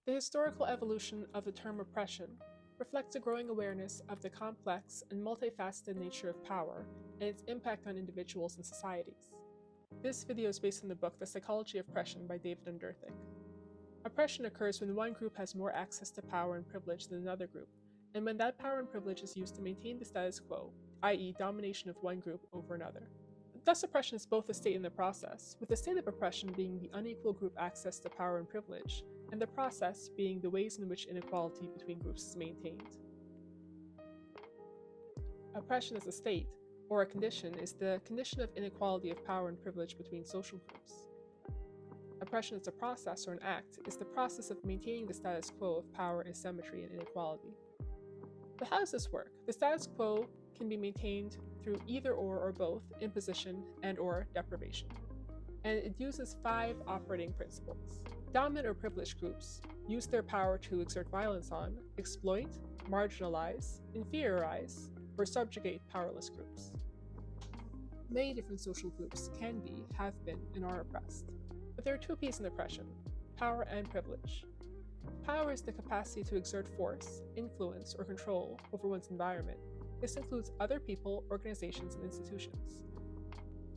The historical evolution of the term oppression reflects a growing awareness of the complex and multifaceted nature of power and its impact on individuals and societies. This video is based on the book The Psychology of Oppression by David Underthik. Oppression occurs when one group has more access to power and privilege than another group, and when that power and privilege is used to maintain the status quo, i.e., domination of one group over another. Thus, oppression is both a state and the process, with the state of oppression being the unequal group access to power and privilege, and the process being the ways in which inequality between groups is maintained. Oppression as a state, or a condition, is the condition of inequality of power and privilege between social groups. Oppression as a process or an act is the process of maintaining the status quo of power, asymmetry, and inequality. But how does this work? The status quo can be maintained through either or both imposition and/or deprivation. And it uses 5 operating principles. Dominant or privileged groups use their power to exert violence on, exploit, marginalize, inferiorize, or subjugate powerless groups. Many different social groups can be, have been, and are oppressed. But there are 2 P's in oppression: power and privilege. Power is the capacity to exert force, influence, or control over one's environment. This includes other people, organizations, and institutions.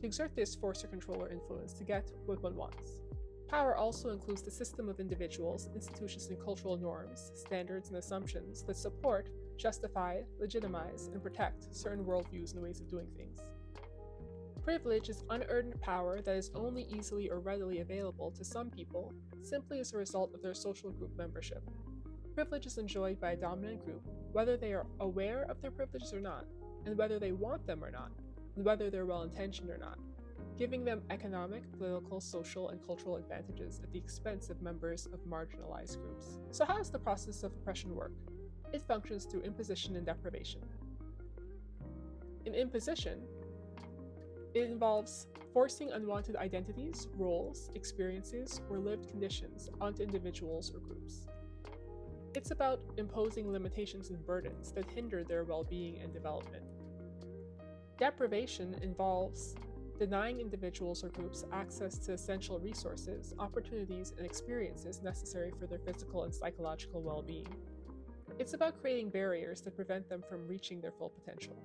To exert this force or control or influence to get what one wants. Power also includes the system of individuals, institutions, and cultural norms, standards, and assumptions that support, justify, legitimize, and protect certain worldviews and ways of doing things. Privilege is unearned power that is only easily or readily available to some people simply as a result of their social group membership. Privilege is enjoyed by a dominant group, whether they are aware of their privileges or not, and whether they want them or not, and whether they're well-intentioned or not, giving them economic, political, social, and cultural advantages at the expense of members of marginalized groups. So how does the process of oppression work? It functions through imposition and deprivation. In imposition, it involves forcing unwanted identities, roles, experiences, or lived conditions onto individuals or groups. It's about imposing limitations and burdens that hinder their well-being and development. Deprivation involves denying individuals or groups access to essential resources, opportunities, and experiences necessary for their physical and psychological well-being. It's about creating barriers that prevent them from reaching their full potential.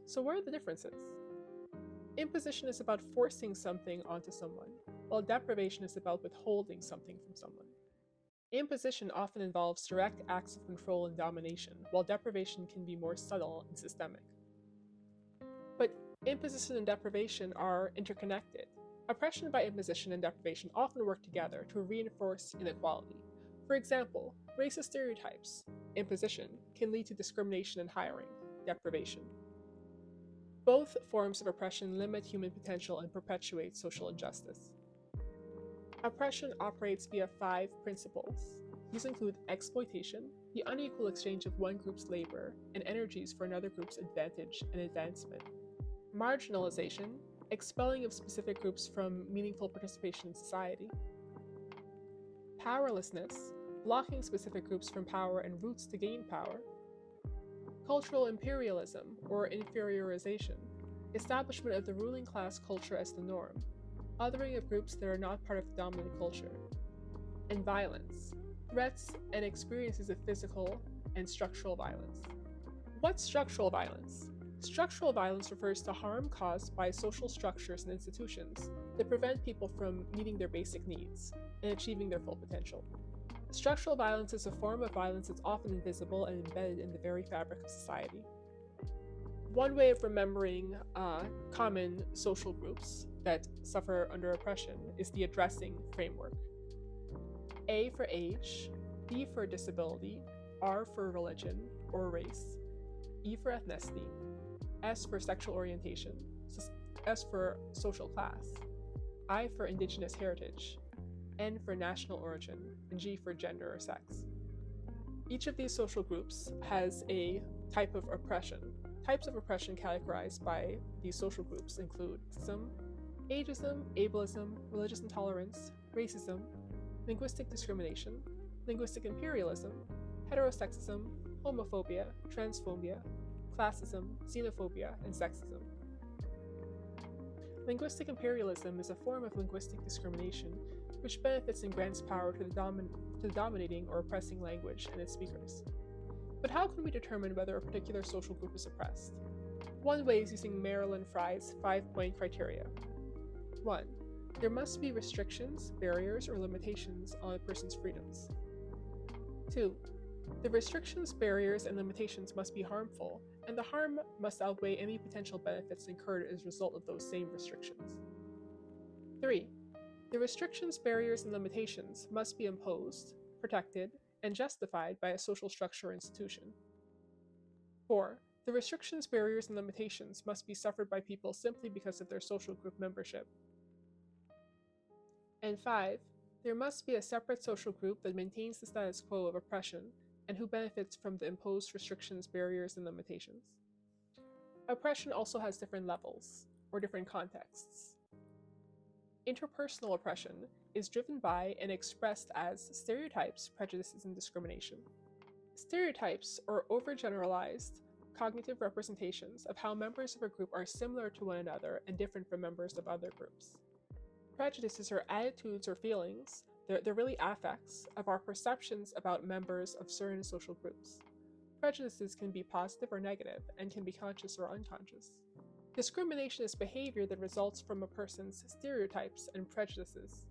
So what are the differences? Imposition is about forcing something onto someone, while deprivation is about withholding something from someone. Imposition often involves direct acts of control and domination, while deprivation can be more subtle and systemic. But imposition and deprivation are interconnected. Oppression by imposition and deprivation often work together to reinforce inequality. For example, racist stereotypes, imposition, can lead to discrimination in hiring, deprivation. Both forms of oppression limit human potential and perpetuate social injustice. Oppression operates via 5 principles. These include exploitation, the unequal exchange of one group's labor and energies for another group's advantage and advancement. Marginalization, expelling of specific groups from meaningful participation in society. Powerlessness, blocking specific groups from power and routes to gain power. Cultural imperialism, or inferiorization, establishment of the ruling class culture as the norm, othering of groups that are not part of the dominant culture. And violence, threats and experiences of physical and structural violence. What's structural violence? Structural violence refers to harm caused by social structures and institutions that prevent people from meeting their basic needs and achieving their full potential. Structural violence is a form of violence that's often invisible and embedded in the very fabric of society. One way of remembering common social groups that suffer under oppression is the addressing framework. A for age, D for disability, R for religion or race, E for ethnicity, S for sexual orientation, S for social class, I for indigenous heritage, N for national origin, and G for gender or sex. Each of these social groups has a type of oppression. Types of oppression categorized by these social groups include racism, ageism, ableism, religious intolerance, racism, linguistic discrimination, linguistic imperialism, heterosexism, homophobia, transphobia, classism, xenophobia, and sexism. Linguistic imperialism is a form of linguistic discrimination which benefits and grants power to the dominating or oppressing language and its speakers. But how can we determine whether a particular social group is oppressed? One way is using Marilyn Frye's 5-point criteria. 1. There must be restrictions, barriers, or limitations on a person's freedoms. 2. The restrictions, barriers, and limitations must be harmful, and the harm must outweigh any potential benefits incurred as a result of those same restrictions. 3. The restrictions, barriers, and limitations must be imposed, protected, and justified by a social structure or institution. 4. The restrictions, barriers, and limitations must be suffered by people simply because of their social group membership. And 5. There must be a separate social group that maintains the status quo of oppression and who benefits from the imposed restrictions, barriers, and limitations. Oppression also has different levels, or different contexts. Interpersonal oppression is driven by and expressed as stereotypes, prejudices, and discrimination. Stereotypes are overgeneralized cognitive representations of how members of a group are similar to one another and different from members of other groups. Prejudices are attitudes or feelings, they're really affects, of our perceptions about members of certain social groups. Prejudices can be positive or negative and can be conscious or unconscious. Discrimination is behavior that results from a person's stereotypes and prejudices.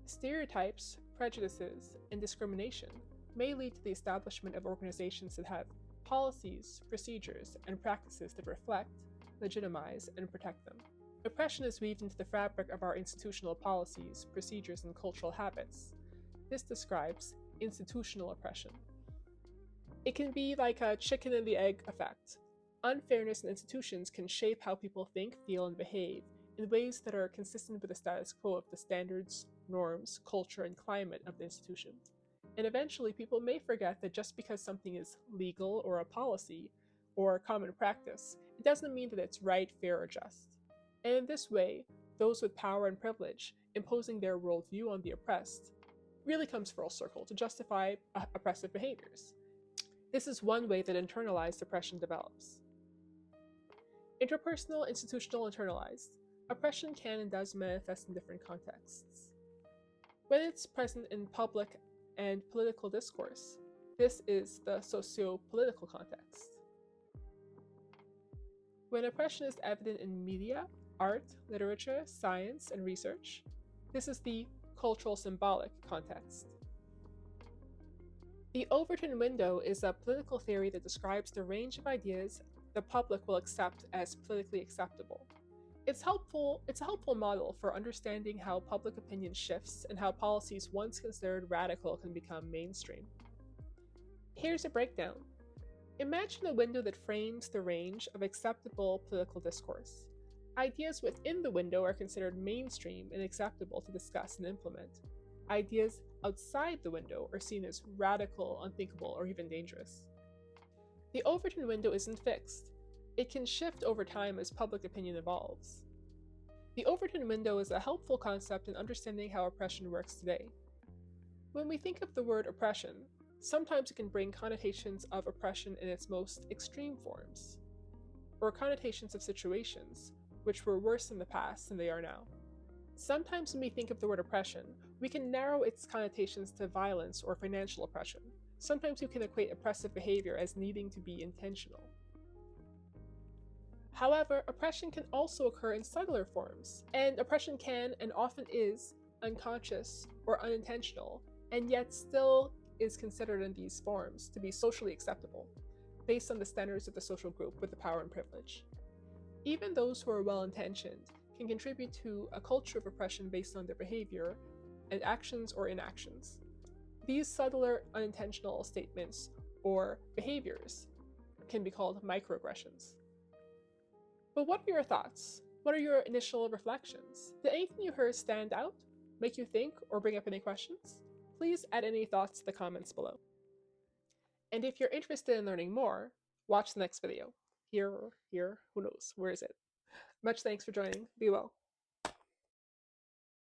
Stereotypes, prejudices, and discrimination may lead to the establishment of organizations that have policies, procedures, and practices that reflect, legitimize, and protect them. Oppression is weaved into the fabric of our institutional policies, procedures, and cultural habits. This describes institutional oppression. It can be like a chicken and the egg effect. Unfairness in institutions can shape how people think, feel, and behave in ways that are consistent with the status quo of the standards, norms, culture, and climate of the institution. And eventually, people may forget that just because something is legal or a policy or a common practice, it doesn't mean that it's right, fair, or just. And in this way, those with power and privilege, imposing their worldview on the oppressed, really comes full circle to justify oppressive behaviors. This is one way that internalized oppression develops. Interpersonal, institutional, internalized. Oppression can and does manifest in different contexts. When it's present in public and political discourse, this is the socio-political context. When oppression is evident in media, art, literature, science, and research, this is the cultural symbolic context. The Overton window is a political theory that describes the range of ideas the public will accept as politically acceptable. It's a helpful model for understanding how public opinion shifts and how policies once considered radical can become mainstream. Here's a breakdown. Imagine a window that frames the range of acceptable political discourse. Ideas within the window are considered mainstream and acceptable to discuss and implement. Ideas outside the window are seen as radical, unthinkable, or even dangerous. The Overton window isn't fixed. It can shift over time as public opinion evolves. The Overton window is a helpful concept in understanding how oppression works today. When we think of the word oppression, sometimes it can bring connotations of oppression in its most extreme forms, or connotations of situations which were worse in the past than they are now. Sometimes when we think of the word oppression, we can narrow its connotations to violence or financial oppression. Sometimes we can equate oppressive behavior as needing to be intentional. However, oppression can also occur in subtler forms, and oppression can and often is unconscious or unintentional, and yet still is considered in these forms to be socially acceptable, based on the standards of the social group with the power and privilege. Even those who are well-intentioned can contribute to a culture of oppression based on their behavior and actions or inactions. These subtler, unintentional statements or behaviors can be called microaggressions. But what are your thoughts? What are your initial reflections? Did anything you heard stand out, make you think, or bring up any questions? Please add any thoughts to the comments below. And if you're interested in learning more, watch the next video. Here, who knows, where is it? Much thanks for joining. Be well.